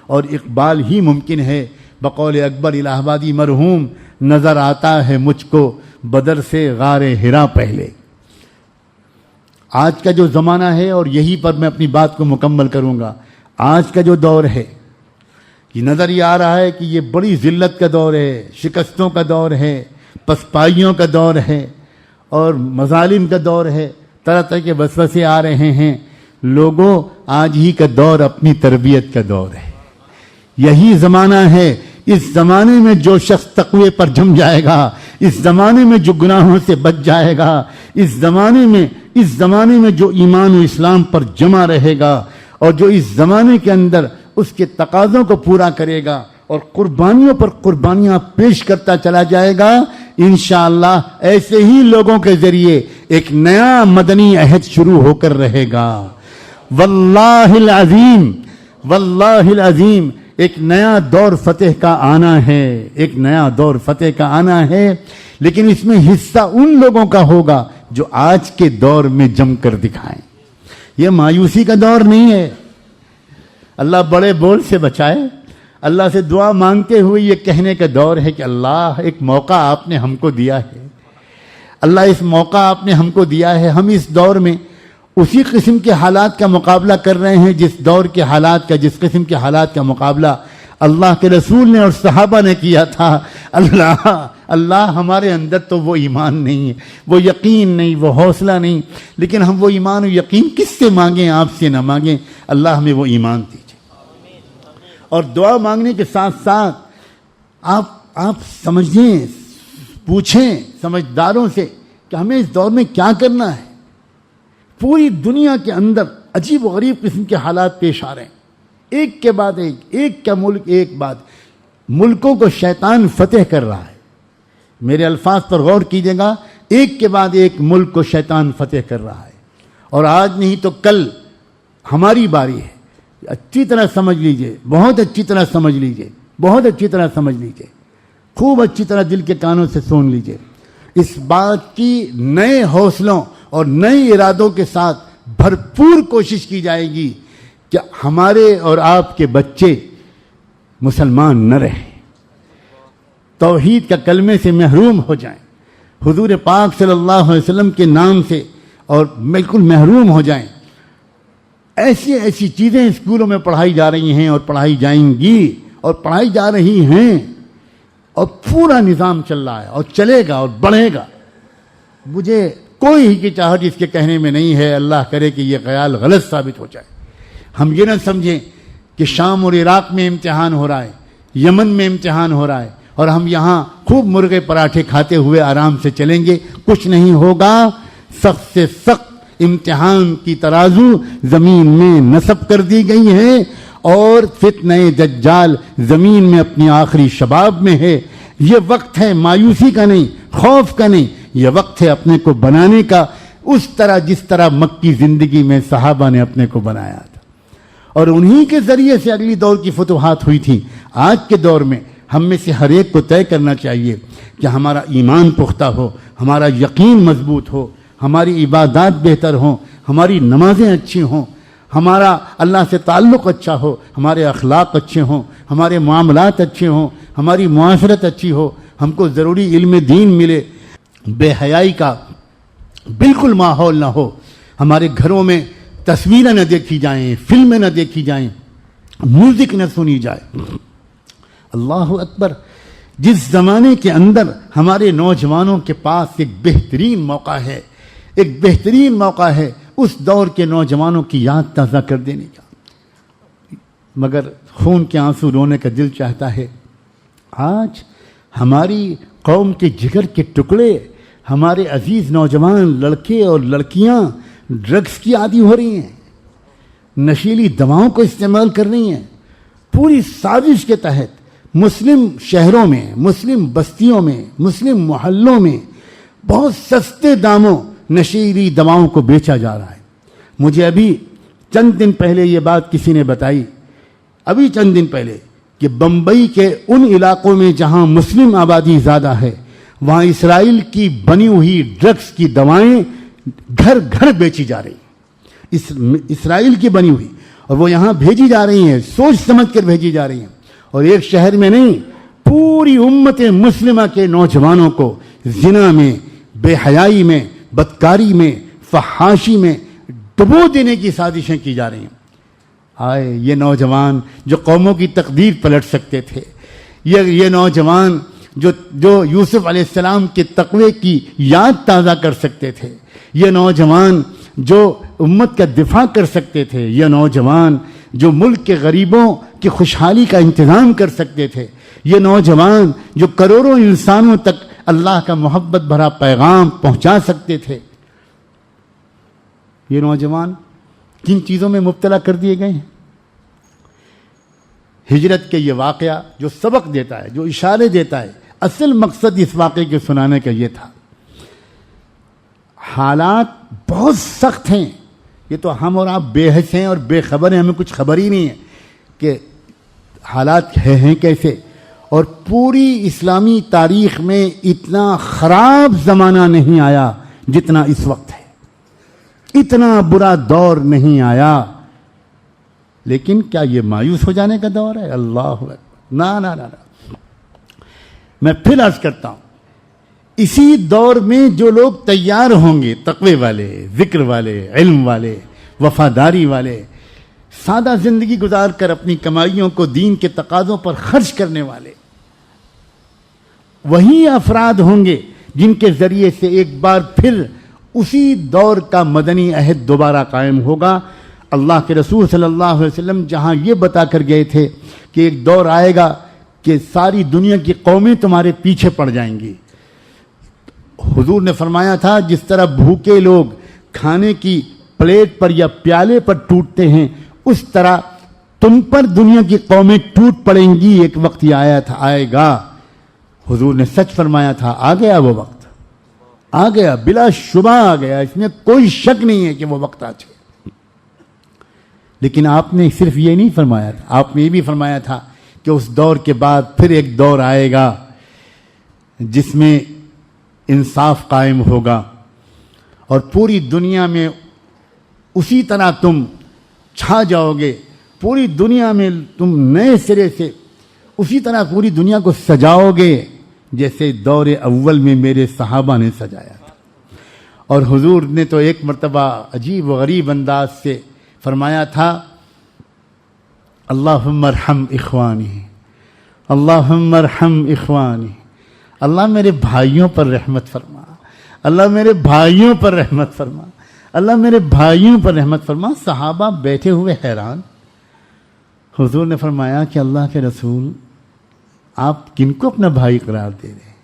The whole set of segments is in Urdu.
اور اقبال ہی ممکن ہے۔ بقول اکبر الہ آبادی مرحوم، نظر آتا ہے مجھ کو بدر سے غار ہرا پہلے۔ آج کا جو زمانہ ہے، اور یہی پر میں اپنی بات کو مکمل کروں گا، آج کا جو دور ہے یہ نظر یہ آ رہا ہے کہ یہ بڑی ذلت کا دور ہے، شکستوں کا دور ہے، پسپائیوں کا دور ہے اور مظالم کا دور ہے، طرح طرح کے وسوسے آ رہے ہیں۔ لوگوں، آج ہی کا دور اپنی تربیت کا دور ہے، یہی زمانہ ہے۔ اس زمانے میں جو شخص تقوی پر جم جائے گا، اس زمانے میں جو گناہوں سے بچ جائے گا، اس زمانے میں جو ایمان و اسلام پر جمع رہے گا، اور جو اس زمانے کے اندر اس کے تقاضوں کو پورا کرے گا اور قربانیوں پر قربانیاں پیش کرتا چلا جائے گا، انشاءاللہ ایسے ہی لوگوں کے ذریعے ایک نیا مدنی عہد شروع ہو کر رہے گا۔ واللہ العظیم، واللہ العظیم، ایک نیا دور فتح کا آنا ہے، ایک نیا دور فتح کا آنا ہے، لیکن اس میں حصہ ان لوگوں کا ہوگا جو آج کے دور میں جم کر دکھائیں۔ یہ مایوسی کا دور نہیں ہے، اللہ بڑے بول سے بچائے۔ اللہ سے دعا مانگتے ہوئے یہ کہنے کا دور ہے کہ اللہ ایک موقع آپ نے ہم کو دیا ہے، اللہ اس موقع آپ نے ہم کو دیا ہے۔ ہم اس دور میں اسی قسم کے حالات کا مقابلہ کر رہے ہیں جس دور کے حالات کا، جس قسم کے حالات کا مقابلہ اللہ کے رسول نے اور صحابہ نے کیا تھا۔ اللہ ہمارے اندر تو وہ ایمان نہیں ہے، وہ یقین نہیں، وہ حوصلہ نہیں، لیکن ہم وہ ایمان و یقین کس سے مانگیں؟ آپ سے نہ مانگیں، اللہ ہمیں وہ ایمان دیجیے۔ اور دعا مانگنے کے ساتھ ساتھ آپ سمجھیں، پوچھیں سمجھداروں سے کہ ہمیں اس دور میں کیا کرنا ہے۔ پوری دنیا کے اندر عجیب و غریب قسم کے حالات پیش آ رہے ہیں، ایک کے بعد ایک کا ملک ایک بعد، ملکوں کو شیطان فتح کر رہا ہے۔ میرے الفاظ پر غور کیجیے گا، ایک کے بعد ایک ملک کو شیطان فتح کر رہا ہے، اور آج نہیں تو کل ہماری باری ہے۔ اچھی طرح سمجھ لیجئے، بہت اچھی طرح سمجھ لیجئے، بہت اچھی طرح سمجھ لیجئے، خوب اچھی طرح دل کے کانوں سے سن لیجئے۔ اس بات کی نئے حوصلوں اور نئے ارادوں کے ساتھ بھرپور کوشش کی جائے گی کہ ہمارے اور آپ کے بچے مسلمان نہ رہیں، توحید کا کلمے سے محروم ہو جائیں، حضور پاک صلی اللہ علیہ وسلم کے نام سے اور بالکل محروم ہو جائیں۔ ایسی چیزیں اسکولوں میں پڑھائی جا رہی ہیں اور پڑھائی جائیں گی اور پڑھائی جا رہی ہیں، اور پورا نظام چل رہا ہے اور چلے گا اور بڑھے گا۔ مجھے کوئی ہچکچاہٹ اس کے کہنے میں نہیں ہے، اللہ کرے کہ یہ خیال غلط ثابت ہو جائے۔ ہم یہ نہ سمجھیں کہ شام اور عراق میں امتحان ہو رہا ہے، یمن میں امتحان ہو رہا ہے، اور ہم یہاں خوب مرغے پراٹھے کھاتے ہوئے آرام سے چلیں گے۔ کچھ نہیں ہوگا، سخت سے سخت امتحان کی ترازو زمین میں نصب کر دی گئی ہے، اور فتنہ دجال زمین میں اپنی آخری شباب میں ہے۔ یہ وقت ہے مایوسی کا نہیں، خوف کا نہیں، یہ وقت ہے اپنے کو بنانے کا، اس طرح جس طرح مکی زندگی میں صحابہ نے اپنے کو بنایا تھا، اور انہی کے ذریعے سے اگلی دور کی فتوحات ہوئی تھی۔ آج کے دور میں ہم میں سے ہر ایک کو طے کرنا چاہیے کہ ہمارا ایمان پختہ ہو، ہمارا یقین مضبوط ہو، ہماری عبادات بہتر ہوں، ہماری نمازیں اچھی ہوں، ہمارا اللہ سے تعلق اچھا ہو، ہمارے اخلاق اچھے ہوں، ہمارے معاملات اچھے ہوں، ہماری معاشرت اچھی ہو، ہم کو ضروری علم دین ملے، بے حیائی کا بالکل ماحول نہ ہو، ہمارے گھروں میں تصویریں نہ دیکھی جائیں، فلمیں نہ دیکھی جائیں، میوزک نہ سنی جائے۔ اللہ اکبر! جس زمانے کے اندر ہمارے نوجوانوں کے پاس ایک بہترین موقع ہے، ایک بہترین موقع ہے اس دور کے نوجوانوں کی یاد تازہ کر دینے کا، مگر خون کے آنسو رونے کا دل چاہتا ہے۔ آج ہماری قوم کے جگر کے ٹکڑے، ہمارے عزیز نوجوان لڑکے اور لڑکیاں ڈرگس کی عادی ہو رہی ہیں، نشیلی دواؤں کو استعمال کر رہی ہیں، پوری سازش کے تحت مسلم شہروں میں، مسلم بستیوں میں، مسلم محلوں میں بہت سستے داموں نشیلی دواؤں کو بیچا جا رہا ہے۔ مجھے ابھی چند دن پہلے یہ بات کسی نے بتائی، ابھی چند دن پہلے، کہ بمبئی کے ان علاقوں میں جہاں مسلم آبادی زیادہ ہے، وہاں اسرائیل کی بنی ہوئی ڈرگس کی دوائیں گھر گھر بیچی جا رہی، اسرائیل کی بنی ہوئی، اور وہ یہاں بھیجی جا رہی ہیں، سوچ سمجھ کر بھیجی جا رہی ہیں، اور ایک شہر میں نہیں، پوری امت مسلمہ کے نوجوانوں کو زنا میں، بے حیائی میں، بدکاری میں، فحاشی میں ڈبو دینے کی سازشیں کی جا رہی ہیں۔ آئے یہ نوجوان جو قوموں کی تقدیر پلٹ سکتے تھے، یہ نوجوان جو یوسف علیہ السلام کے تقوی کی یاد تازہ کر سکتے تھے، یہ نوجوان جو امت کا دفاع کر سکتے تھے، یہ نوجوان جو ملک کے غریبوں کی خوشحالی کا انتظام کر سکتے تھے، یہ نوجوان جو کروڑوں انسانوں تک اللہ کا محبت بھرا پیغام پہنچا سکتے تھے، یہ نوجوان کن چیزوں میں مبتلا کر دیے گئے ہیں؟ ہجرت کے یہ واقعہ جو سبق دیتا ہے، جو اشارے دیتا ہے، اصل مقصد اس واقعے کے سنانے کا یہ تھا۔ حالات بہت سخت ہیں، یہ تو ہم اور آپ بے حس ہیں اور بے خبر ہیں، ہمیں کچھ خبر ہی نہیں ہے کہ حالات ہیں کیسے، اور پوری اسلامی تاریخ میں اتنا خراب زمانہ نہیں آیا جتنا اس وقت ہے، اتنا برا دور نہیں آیا۔ لیکن کیا یہ مایوس ہو جانے کا دور ہے؟ اللہ اکبر، نا نا نا نا۔ میں پھر عرض کرتا ہوں، اسی دور میں جو لوگ تیار ہوں گے، تقوی والے، ذکر والے، علم والے، وفاداری والے، سادہ زندگی گزار کر اپنی کمائیوں کو دین کے تقاضوں پر خرچ کرنے والے، وہی افراد ہوں گے جن کے ذریعے سے ایک بار پھر اسی دور کا مدنی عہد دوبارہ قائم ہوگا۔ اللہ کے رسول صلی اللہ علیہ وسلم جہاں یہ بتا کر گئے تھے کہ ایک دور آئے گا کہ ساری دنیا کی قومیں تمہارے پیچھے پڑ جائیں گی، حضور نے فرمایا تھا جس طرح بھوکے لوگ کھانے کی پلیٹ پر یا پیالے پر ٹوٹتے ہیں، اس طرح تم پر دنیا کی قومیں ٹوٹ پڑیں گی، ایک وقت یہ آئے گا۔ حضور نے سچ فرمایا تھا، آ گیا وہ وقت، آ گیا، بلا شبہ آ گیا، اس میں کوئی شک نہیں ہے کہ وہ وقت آ چکا۔ لیکن آپ نے صرف یہ نہیں فرمایا تھا، آپ نے یہ بھی فرمایا تھا کہ اس دور کے بعد پھر ایک دور آئے گا جس میں انصاف قائم ہوگا، اور پوری دنیا میں اسی طرح تم چھا جاؤ گے، پوری دنیا میں تم نئے سرے سے اسی طرح پوری دنیا کو سجاؤ گے جیسے دور اول میں میرے صحابہ نے سجایا تھا۔ اور حضور نے تو ایک مرتبہ عجیب و غریب انداز سے فرمایا تھا، اللہم ارحم اخوانی، اللہم ارحم اخوانی، اللہ میرے بھائیوں پر رحمت فرما، اللہ میرے بھائیوں پر رحمت فرما، اللہ میرے بھائیوں پر رحمت فرما۔ صحابہ بیٹھے ہوئے حیران۔ حضور نے فرمایا کہ اللہ کے رسول آپ کن کو اپنا بھائی قرار دے رہے ہیں؟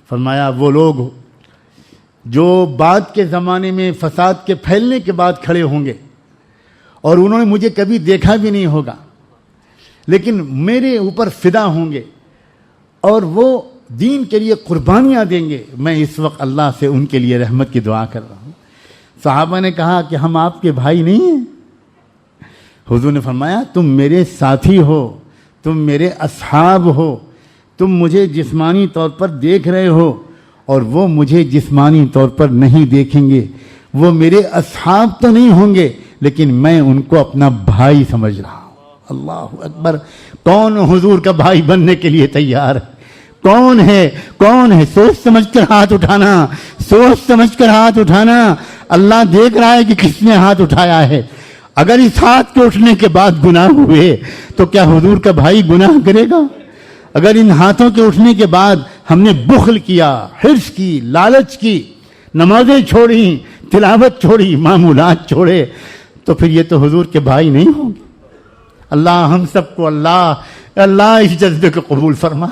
فرمایا وہ لوگ جو بعد کے زمانے میں فساد کے پھیلنے کے بعد کھڑے ہوں گے اور انہوں نے مجھے کبھی دیکھا بھی نہیں ہوگا، لیکن میرے اوپر فدا ہوں گے اور وہ دین کے لیے قربانیاں دیں گے، میں اس وقت اللہ سے ان کے لیے رحمت کی دعا کر رہا ہوں۔ صحابہ نے کہا کہ ہم آپ کے بھائی نہیں ہیں؟ حضور نے فرمایا تم میرے ساتھی ہو، تم میرے اصحاب ہو، تم مجھے جسمانی طور پر دیکھ رہے ہو اور وہ مجھے جسمانی طور پر نہیں دیکھیں گے، وہ میرے اصحاب تو نہیں ہوں گے لیکن میں ان کو اپنا بھائی سمجھ رہا ہوں۔ اللہ اکبر۔ کون حضور کا بھائی بننے کے لیے تیار ہے؟ کون ہے؟ کون ہے؟ سوچ سمجھ کر ہاتھ اٹھانا، سوچ سمجھ کر ہاتھ اٹھانا۔ اللہ دیکھ رہا ہے کہ کس نے ہاتھ اٹھایا ہے۔ اگر اس ہاتھ کے اٹھنے کے بعد گناہ ہوئے تو کیا حضور کا بھائی گناہ کرے گا؟ اگر ان ہاتھوں کے اٹھنے کے بعد ہم نے بخل کیا، حرص کی، لالچ کی، نمازیں چھوڑی، تلاوت چھوڑی، معمولات چھوڑے، تو پھر یہ تو حضور کے بھائی نہیں ہوں گے۔ اللہ ہم سب کو اللہ اس جذبے کو قبول فرما۔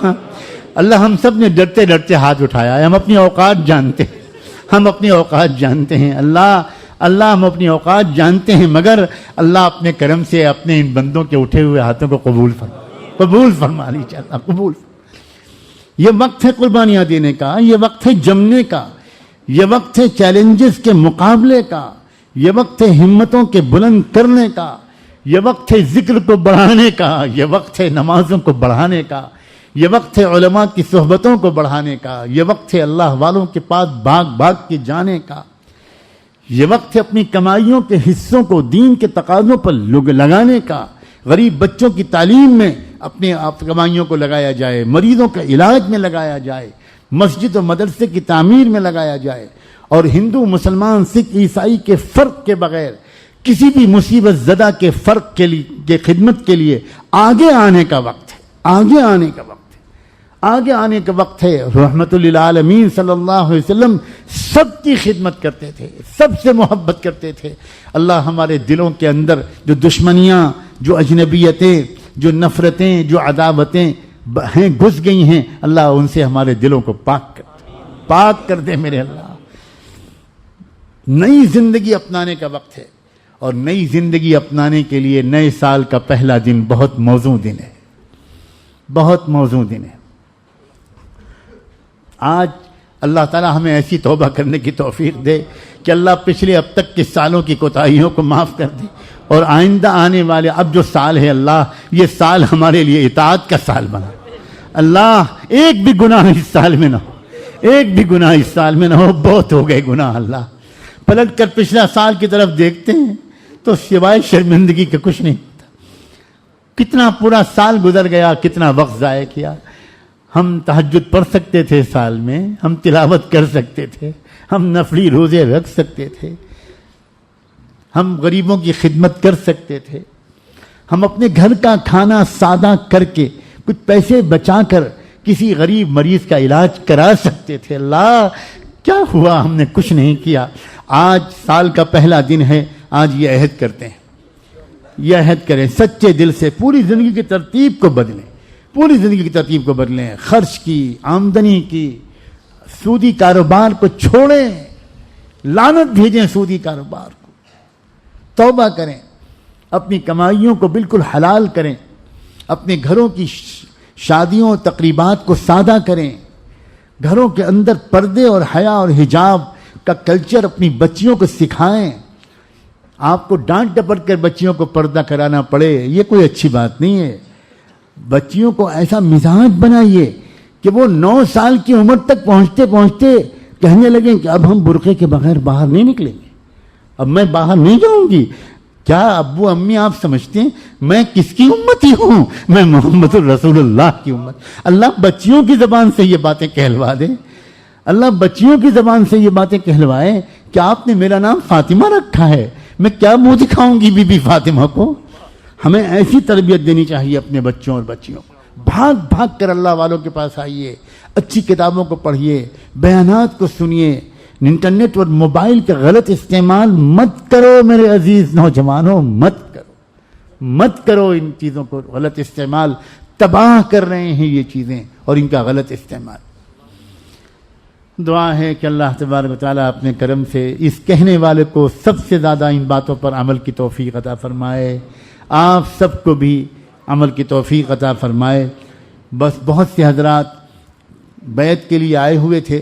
اللہ ہم سب نے ڈرتے ڈرتے ہاتھ اٹھایا ہے، ہم اپنی اوقات جانتے ہیں، ہم اپنی اوقات جانتے ہیں۔ اللہ ہم اپنی اوقات جانتے ہیں، مگر اللہ اپنے کرم سے اپنے ان بندوں کے اٹھے ہوئے ہاتھوں کو قبول فرما لیجیے اللہ، قبول۔ یہ وقت ہے قربانیاں دینے کا، یہ وقت ہے جمنے کا، یہ وقت ہے چیلنجز کے مقابلے کا، یہ وقت ہے ہمتوں کے بلند کرنے کا، یہ وقت ہے ذکر کو بڑھانے کا، یہ وقت ہے نمازوں کو بڑھانے کا، یہ وقت ہے علماء کی صحبتوں کو بڑھانے کا، یہ وقت ہے اللہ والوں کے پاس بھاگ بھاگ کے جانے کا، یہ وقت ہے اپنی کمائیوں کے حصوں کو دین کے تقاضوں پر لگانے کا. غریب بچوں کی تعلیم میں اپنے کمائیوں کو لگایا جائے, مریضوں کے علاج میں لگایا جائے, مسجد و مدرسے کی تعمیر میں لگایا جائے, اور ہندو مسلمان سکھ عیسائی کے فرق کے بغیر کسی بھی مصیبت زدہ کے فرق کے خدمت کے لیے آگے آنے کا وقت ہے. آگے آنے کا وقت ہے. آگے آنے کا وقت ہے. رحمت للعالمین صلی اللہ علیہ وسلم سب کی خدمت کرتے تھے, سب سے محبت کرتے تھے. اللہ ہمارے دلوں کے اندر جو دشمنیاں, جو اجنبیتیں, جو نفرتیں, جو عداوتیں ہیں گھس گئی ہیں, اللہ ان سے ہمارے دلوں کو پاک کر دے میرے اللہ. نئی زندگی اپنانے کا وقت ہے, اور نئی زندگی اپنانے کے لیے نئے سال کا پہلا دن بہت موزوں دن ہے, بہت موزوں دن ہے. آج اللہ تعالی ہمیں ایسی توبہ کرنے کی توفیق دے کہ اللہ پچھلے اب تک کے سالوں کی کوتاہیوں کو معاف کر دے, اور آئندہ آنے والے اب جو سال ہے اللہ, یہ سال ہمارے لیے اطاعت کا سال بنا. اللہ ایک بھی گناہ اس سال میں نہ ہو, ایک بھی گناہ اس سال میں نہ ہو. بہت ہو گئے گناہ. اللہ پلٹ کر پچھلا سال کی طرف دیکھتے ہیں تو سوائے شرمندگی کے کچھ نہیں ہوتا. کتنا پورا سال گزر گیا, کتنا وقت ضائع کیا. ہم تہجد پڑھ سکتے تھے سال میں, ہم تلاوت کر سکتے تھے, ہم نفلی روزے رکھ سکتے تھے, ہم غریبوں کی خدمت کر سکتے تھے, ہم اپنے گھر کا کھانا سادہ کر کے کچھ پیسے بچا کر کسی غریب مریض کا علاج کرا سکتے تھے. اللہ کیا ہوا, ہم نے کچھ نہیں کیا. آج سال کا پہلا دن ہے, آج یہ عہد کرتے ہیں, یہ عہد کریں سچے دل سے, پوری زندگی کی ترتیب کو بدلیں, پوری زندگی کی ترتیب کو بدلیں. خرچ کی, آمدنی کی, سودی کاروبار کو چھوڑیں, لعنت بھیجیں سودی کاروبار کو. توبہ کریں, اپنی کمائیوں کو بالکل حلال کریں, اپنے گھروں کی شادیوں تقریبات کو سادہ کریں, گھروں کے اندر پردے اور حیا اور حجاب کا کلچر اپنی بچیوں کو سکھائیں. آپ کو ڈانٹ ڈپٹ کر بچیوں کو پردہ کرانا پڑے, یہ کوئی اچھی بات نہیں ہے. بچیوں کو ایسا مزاج بنائیے کہ وہ 9 سال کی عمر تک پہنچتے پہنچتے کہنے لگیں کہ اب ہم برقعے کے بغیر باہر نہیں نکلیں گے, اب میں باہر نہیں جاؤں گی. کیا ابو امی آپ سمجھتے ہیں میں کس کی امتی ہوں؟ میں محمد الرسول اللہ کی امت. اللہ بچیوں کی زبان سے یہ باتیں کہلوا دے, اللہ بچیوں کی زبان سے یہ باتیں کہلوائے کہ آپ نے میرا نام فاطمہ رکھا ہے, میں کیا منہ دکھاؤں گی بی بی فاطمہ کو. ہمیں ایسی تربیت دینی چاہیے اپنے بچوں اور بچیوں کو. بھاگ بھاگ کر اللہ والوں کے پاس آئیے, اچھی کتابوں کو پڑھیے, بیانات کو سنیے. انٹرنیٹ اور موبائل کا غلط استعمال مت کرو میرے عزیز نوجوانوں, مت کرو ان چیزوں کو غلط استعمال. تباہ کر رہے ہیں یہ چیزیں اور ان کا غلط استعمال. دعا ہے کہ اللہ تبارک و تعالیٰ اپنے کرم سے اس کہنے والے کو سب سے زیادہ ان باتوں پر عمل کی توفیق عطا فرمائے, آپ سب کو بھی عمل کی توفیق عطا فرمائے. بس بہت سے حضرات بیعت کے لیے آئے ہوئے تھے,